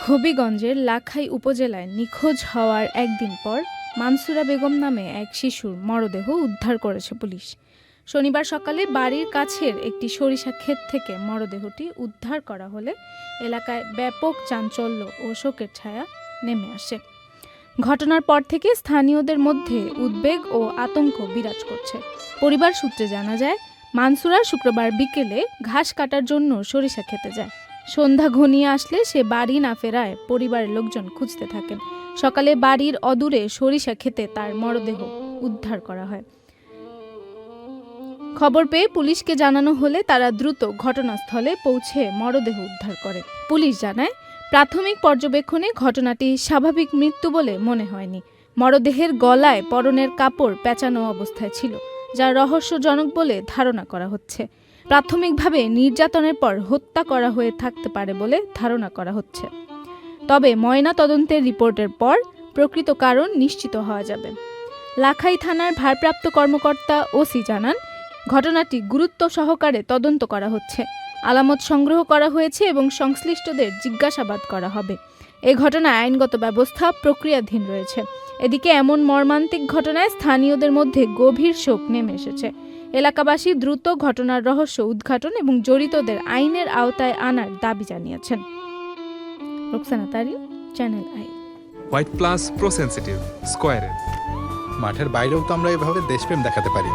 হবিগঞ্জের লাখাই উপজেলায় নিখোঁজ হওয়ার একদিন পর মানসুরা বেগম নামে এক শিশুর মরদেহ উদ্ধার করেছে পুলিশ। শনিবার সকালে বাড়ির কাছের একটি সরিষা ক্ষেত থেকে মরদেহটি উদ্ধার করা হলে এলাকায় ব্যাপক চাঞ্চল্য ও শোকের ছায়া নেমে আসে। ঘটনার পর থেকে স্থানীয়দের মধ্যে উদ্বেগ ও আতঙ্ক বিরাজ করছে। পরিবার সূত্রে জানা যায়, মানসুরা শুক্রবার বিকেলে ঘাস কাটার জন্য সরিষা খেতে যায়। সন্ধ্যা ঘনিয়ে আসলে সে বাড়ি না ফেরায় পরিবারের লোকজন খুঁজতে থাকেন। সকালে বাড়ির অদূরে সরিষা খেতে তার মরদেহ উদ্ধার করা হয়। খবর পেয়ে পুলিশকে জানানো হলে তারা দ্রুত ঘটনাস্থলে পৌঁছে মরদেহ উদ্ধার করে। পুলিশ জানায়, প্রাথমিক পর্যবেক্ষণে ঘটনাটি স্বাভাবিক মৃত্যু বলে মনে হয়নি। মরদেহের গলায় পরনের কাপড় পেঁচানো অবস্থায় ছিল, যা রহস্যজনক বলে ধারণা করা হচ্ছে। প্রাথমিকভাবে নির্যাতনের পর হত্যা করা হয়ে থাকতে পারে বলে ধারণা করা হচ্ছে। তবে ময়না তদন্তের রিপোর্টের পর প্রকৃত কারণ নিশ্চিত হওয়া যাবে। লাখাই থানার ভারপ্রাপ্ত কর্মকর্তা ওসি জানান, ঘটনাটি গুরুত্ব সহকারে তদন্ত করা হচ্ছে। আলামত সংগ্রহ করা হয়েছে এবং সংশ্লিষ্টদের জিজ্ঞাসাবাদ করা হবে। এই ঘটনায় আইনগত ব্যবস্থা প্রক্রিয়াধীন রয়েছে। এদিকে এমন মর্মান্তিক ঘটনায় স্থানীয়দের মধ্যে গভীর শোক নেমে এসেছে। এলাকাবাসী দ্রুত ঘটনার রহস্য উদ্ঘাটন এবং জড়িতদের আইনের আওতায় আনার দাবি জানিয়েছেন। Roksana Tarin, channel I. White plus pro sensitive স্কয়ারের মাঠের বাইরেও তো আমরা এভাবে দেশপ্রেম দেখাতে পারি।